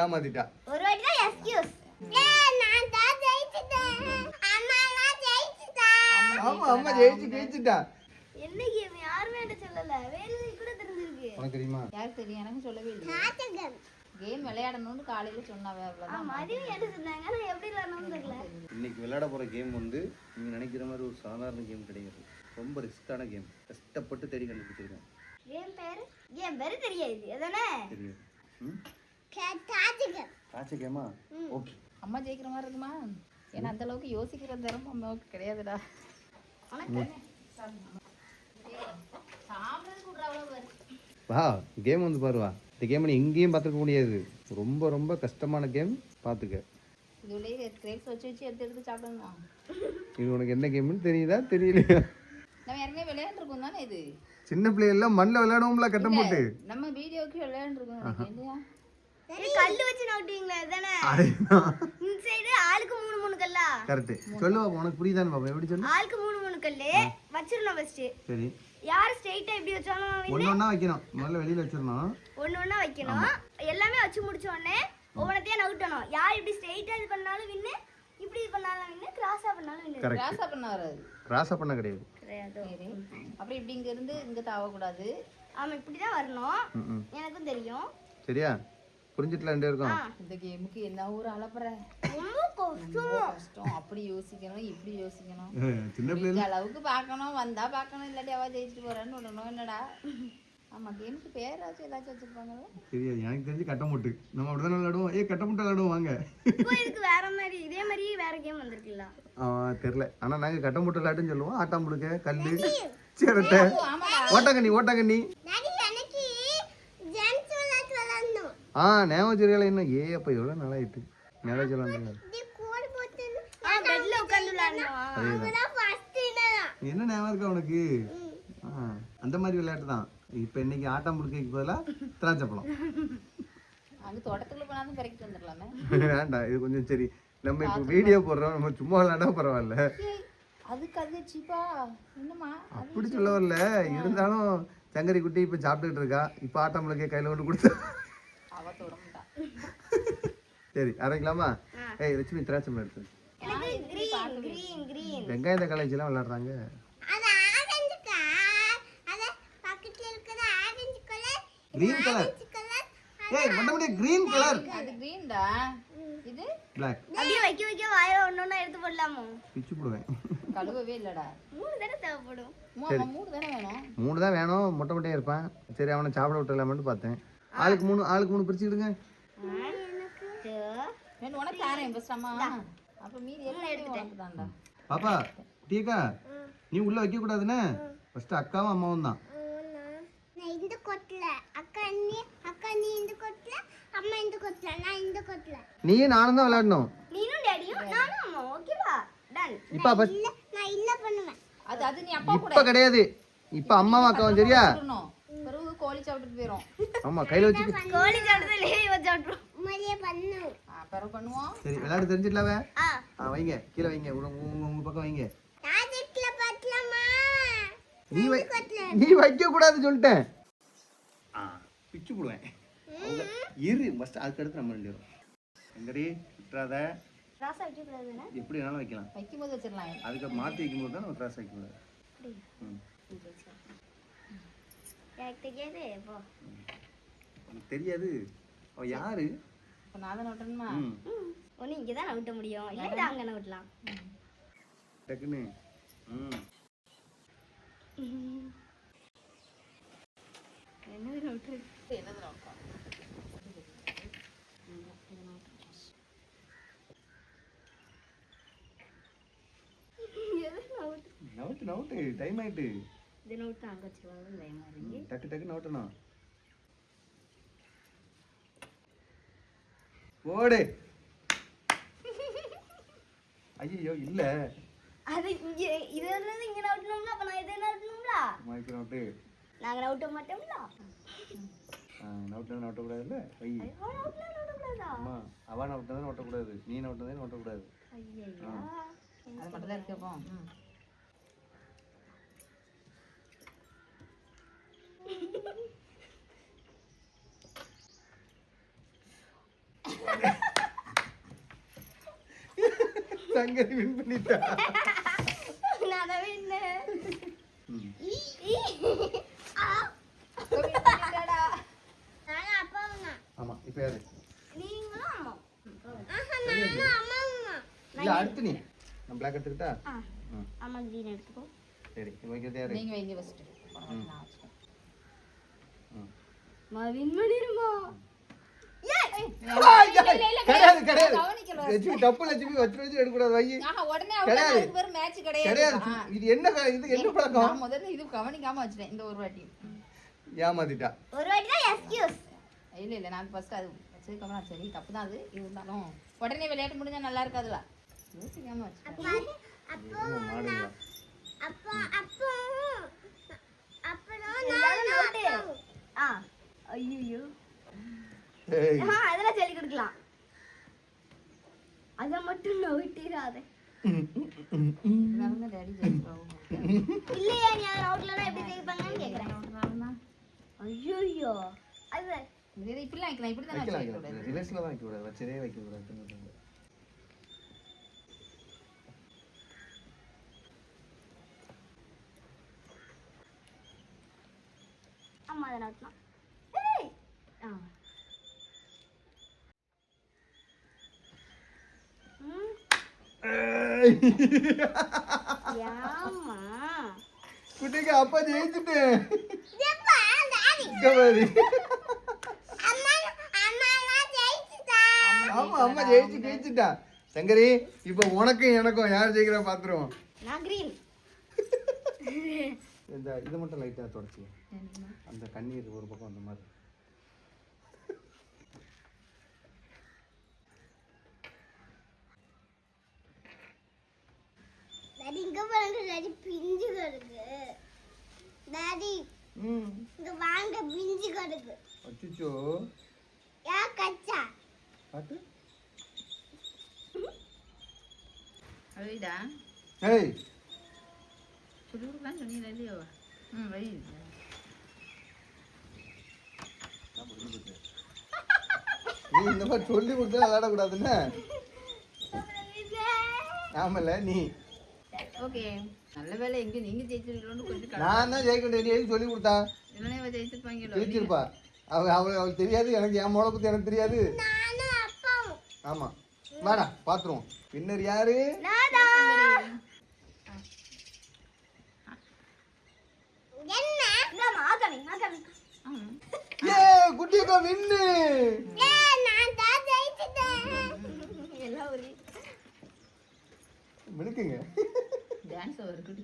ஏமாத்திட்டா. ஒரு வாட்டி தான் எக்ஸ்கியூஸ். நான் தான் ஜெயிச்சிட்டேன். அம்மா ஜெயிச்சிட்டா. ஆமா அம்மா ஜெயிச்சிட்டா. என்ன கேம் யாருமே என்கிட்ட சொல்லல. வேலுக்கு கூட தெரிஞ்சிருக்கு. உனக்கு தெரியுமா? யாருக்கு தெரியும்? எனக்கு சொல்லவே இல்லை. நாட்டகம். கேம் விளையாடணும்னு காலையில சொன்னாவே அவ்வளவுதான். மதியம் என்ன சொன்னாங்க? நான் எப்படி விளையாடணும்னு தெரியல. இன்னைக்கு விளையாட போற கேம் வந்து நீங்க நினைக்கிற மாதிரி ஒரு சாதாரண கேம் கிடையாது. ரொம்ப ரிஸ்கான கேம். கஷ்டப்பட்டு தேடி கண்டுபிடிச்சிருக்கேன். கேம் பேரு தெரியாது. அதானே? தெரியாது. நாட்டகம். காட்சி கேமா? ஓகே. அம்மா ஜெயிக்கிற மாதிரி இருக்குமா? ஏன்னா அந்த அளவுக்கு யோசிக்கிற திறமை அம்மாவுக்கு கிடையாதுடா. வா கேம் வந்து பாருவா. இந்த கேம் நீ எங்கேயும் பார்த்துக்க முடியாது. ரொம்ப ரொம்ப கஷ்டமான கேம். பார்த்துக்க. இதுலேயே கிரேப்ஸ் வச்சு எடுத்து சாப்பிடணுமா? இது உனக்கு என்ன கேம்னு தெரியுதா தெரியலையா? நம்ம ஏற்கனவே விளையாண்டுருக்கோம் தானே இது. சின்ன பிள்ளைகள்லாம் மண்ணில் விளையாடுவோம்ல கட்டம் போட்டு. நம்ம வீடியோக்கு விளையாண்டுருக்கோம் இல்லையா? கல்லு வச்சு நோட்டுவீங்களா? அதானே? இந்த சைடு ஆளுக்கு 3 கல்லா? கரெக்ட். சொல்லுவா உனக்கு புரியுதான்னு பாப்பா. எப்படி சொல்லு? ஆளுக்கு 3 கல்லு வச்சிரணும் ஃபர்ஸ்ட். சரி. யார் ஸ்ட்ரைட்டா இப்படி வச்சாலும் ஒண்ணொண்ணா வைக்கணும். முதல்ல வெளியில வச்சிரணும். ஒண்ணொண்ணா வைக்கணும். எல்லாமே வச்சு முடிச்ச உடனே ஒவ்வொருத்தையும் நவுட்டணும். யார் இப்படி ஸ்ட்ரைட்டா இது பண்ணாலும் வின்னு, இப்படி இது பண்ணாலும் வின்னு, கிராஸா பண்ணாலும் வின்னு. கிராஸா பண்ண வராது. கிராஸா பண்ண கிடையாது. சரி. அப்புறம் இப்படி இங்க இருந்து இங்க தாவ கூடாது. ஆமா இப்படி தான் வரணும். எனக்கும் தெரியும். சரியா? புரிஞ்சிட்டல ரெண்டு இருக்கும். இந்த கேமுக்கு என்ன ஒரு அலப்பற. ரொம்ப கஷ்டம். அப்படி யோசிக்கணும், இப்படி யோசிக்கணும். சின்ன பிள்ளைல அளவுக்கு பார்க்கணும், வந்தா பார்க்கணும், இல்லாட்டி அவ ஜெயிச்சுட்டு போறான்னு விடணும். என்னடா? ஆமா கேமுக்கு பேராச்சும் ஏதாச்சும் வச்சிருப்பாங்க. தெரியாது. எனக்கு தெரிஞ்சு கட்டமுட்டு. நம்ம அப்படிதான் விளையாடுவோம். கட்டமுட்டு விளையாடுவோம் வாங்க. இப்போ இதுக்கு வேற மாதிரி இதே மாதிரி வேற கேம் வந்திருக்குல்ல? தெரியல. ஆனா நாங்க கட்டமுட்டு விளையாட்டுன்னு சொல்லுவோம். ஆட்டாம்புழுக்க, கல்லு, சிரட்டை, ஓட்டாங்கண்ணி. நேவச்சரியால என்ன அப்ப எவ்வளவு நாளாயிட்டு. நேவச்சரியால என்ன ஞாபகம் இருக்கா உனக்கு? அந்த மாதிரி விளையாட்டு தான். இப்ப இன்னைக்கு ஆட்டம் முழுக்கைக்கு பதிலா திராட்சைப்பழம். அங்க தோட்டத்துக்குள்ள போனாலும் பறிக்கிட்டு வந்துடலாமே. வேண்டாம், இது கொஞ்சம் சரி. நம்ம இப்ப வீடியோ போடுறோம். நம்ம சும்மா விளையாடா பரவாயில்ல. அதுக்கு அது சீப்பா என்னமா? அப்படி சொல்ல வரல. இருந்தாலும் சங்கரி குட்டி இப்ப சாப்பிட்டுட்டு இருக்கா. இப்ப ஆட்டம் முழுக்கை கையில கொண்டு கொடுத்தா அவ தொடமுடா. சரி ஆரம்பிக்கலாமா? லட்சுமி திராட்சை எடுத்து. வெங்காய தக்காளி எல்லாம் விளையாடுறாங்க. Green colour. மண்டபடி கிரீன் கலர். அது கிரீன்டா. இது Black. அப்படியே வைக்க வாயில ஒண்ணொண்ணா எடுத்து போடலாமோ? பிச்சு போடுவேன். கழுவவே இல்லடா. 3 தான தேவைப்படும். 3 தானே வேணும். 3 தான் வேணும். மொட்டை மொட்டையா இருப்பான். சரி அவனை சாப்பிட விட்டுலாமேன்னு பார்த்தேன். ஆளுக்கு 3 பிரிச்சுக்கிடுங்க. ரெண்டு உனக்கு தாரேன் பஸ்டாமா. அப்ப மீதி எல்லாம் எடுத்துட்டான்டா. பாப்பா டீக்கா நீ உள்ள வைக்க கூடாதுன்னு ஃபர்ஸ்ட் அக்காவும் அம்மாவும் தான். நான் இந்த கொட்டல அக்கா நீ இந்த கொட்டல அம்மா இந்த கொட்டல நான் இந்த கொட்டல. நீ நானும் தான் விளையாடணும். நீனும் டாடியும் நானும் அம்மா. ஓகேவா? டன். இப்ப நான் இல்ல பண்ணுவேன். அது நீ அப்பா கூட. இப்ப கிடையாது. இப்ப அம்மாவும் அக்காவும் சரியா? பிறகு கோழி சாப்பிட்டு போயிரும். ஆமா கையில வச்சு கோழி சாப்பிடுறதுலயே வச்சாட்றோம். மரியே பண்ணு. பிறகு பண்ணுவோம். சரி விளையாட தெரிஞ்சிடலாவே? வைங்க கீழே வைங்க. உங்க பக்கம் வைங்க. டாஜெட்ல பத்தலமா? நீ வைக்க கூடாது சொல்லிட்டேன். பிச்சு போடுவேன். இரு ஃபர்ஸ்ட் அதுக்கு அடுத்து நம்ம ரெண்டு பேரும். எங்கடி விட்டுறாத. ராசா வைக்க கூடாதுனா? எப்படி வேணாலும் வைக்கலாம். வைக்கும்போது வச்சிரலாம். அதுக்கு மாத்தி வைக்கும்போது தான் நம்ம கிராஸ் வைக்க கூடாது. எனக்கு தெரியாது. போ. எனக்கு தெரியாது. அவ யாரு? இப்ப நான் தான் நோட்டணுமா? ஒண்ணு இங்க தான் நவுட்ட முடியும். இல்ல அங்க நவுட்டலாம். டக்குனு. என்னது நவுட்டு? என்னது நோட்டம்? நவுட்டு டைம் ஆயிட்டு. இது நவுட்டு அங்க வச்சிருவாங்க பயமா இருக்கு. டக்கு நவுட்டணும். ஓடு. ஐயோ இல்ல. அது இங்க இதெல்லாம் இங்க நவுட்டணும்ல. அப்ப நான் இத நவுட்டணும்ல. மைக்ரோ நவுட்டு. நாங்க நவுட்ட மாட்டோம்ல. நவுட்ட கூடாதுல்ல. வை. அம்மா அவ நவுட்டதே நவுட்ட கூடாது. நீ நவுட்டதே நவுட்ட கூடாது. ஐயோ. அது மட்டும் தான் இருக்கு. அப்போ சங்கரி வின் பண்ணிட்டா. நான் தான் வின்னு. ம். நானும் அப்பாவும் தான். ஆமா இப்போ யாரு நீங்களும் அம்மா. நானும் அம்மாவும். இல்ல அடுத்து நீ நான் பிளாக் எடுத்துக்கிட்டா. ம் அம்மா கிரீன் எடுத்துக்கோ. சரி இப்போ வைக்கிறது யாரு? நீங்க வைங்க ஃபர்ஸ்ட் நான் வச்சுக்கேன். ம் மா வின் பண்ணிருமா? கிடையாது கிடையாது கவனிக்கல. லட்சுமி தப்பு லட்சுமி வச்சு எடுக்கக்கூடாது வை. ஆஹா உடனே கிடையாது. அதுக்கு பேர் மேட்ச் கிடையாது. கிடையாது இது என்ன இது என்ன பழக்கம்? நான் முதல்ல இது கவனிக்காம வச்சிட்டேன் இந்த ஒரு வாட்டி. ஏமாத்திட்டா. ஒரு வாட்டி தான் எக்ஸ்கியூஸ். இல்ல நான் ஃபர்ஸ்ட் அது வச்சதுக்கப்புறம் சரி தப்பு தான் அது இருந்தாலும் உடனே விளையாட்டு முடிஞ்சா நல்லா இருக்காதுல யோசிக்காம வச்சிட்டேன். மாடுங்களா ஐயோ ஏய் அதெல்லாம் சொல்லி கொடுக்கலாம். அத மட்டும் நோட்டிராதே. நான் டேடி ஜெயிச்சுவாங்க. இல்லையா நீ அத நோட்லனா எப்படி ஜெயிப்பாங்கன்னு கேக்குறேன். ஐயோ அது இது இப்படி வைக்கலாம் இப்படி தான் வைக்கலாம் வச்சிருக்கேன். வைக்கலாம் ரிவர்ஸ்ல தான் வைக்க கூடாது வச்சதே வைக்க கூடாது. அம்மா அத நோட்லாம். ஏய் யாமா குட்டிக்கு அப்பா ஜெயிச்சிட்டேன். கபடி ஆமா அம்மா ஜெயிச்சிட்டா. சங்கரி இப்போ உனக்கும் எனக்கும் யார் ஜெயிக்கிறா பாத்துருவோம். நான் கிரீன். இந்த இது மட்டும் லைட்டா தொடச்சி அந்த கண்ணீர் ஒரு பக்கம் அந்த மாதிரி. டாடி இங்க பாருங்க டாடி பிஞ்சு கிடக்கு. டாடி இங்க வாங்க பிஞ்சு கிடக்கு. அச்சச்சோ யா கச்சா. பாத்து அவைடா ஏய் சொல்லி கொடுக்கலாம் சொன்னீங்க இல்லையோ. வை நீ இந்த மாதிரி சொல்லி கொடுத்தா விளையாடக்கூடாதுன்னு. ஆமல நீ ஓகே நல்ல வேலை எங்க நீங்க ஜெயிச்சிருக்கீங்களோன்னு கொஞ்சம் நான் தான் ஜெயிக்க வேண்டிய நீ சொல்லி கொடுத்தா இல்லைன்னா ஜெயிச்சிருப்பாங்களோ. ஜெயிச்சிருப்பா. அவளுக்கு தெரியாது எனக்கு என் மோளை பத்தி எனக்கு தெரியாது. நானும் அப்பாவும். ஆமா வாடா பாத்துருவோம் பின்னர் யாரு. நானா என்ன நான் ஆகவே ஏ குட்டிக்கோ வின்னு. நான் தான் ஜெயிச்சிட்டேன். எல்லாம் ஒரு மினுக்குங்க. டான்ஸ் அவர் குட்டி.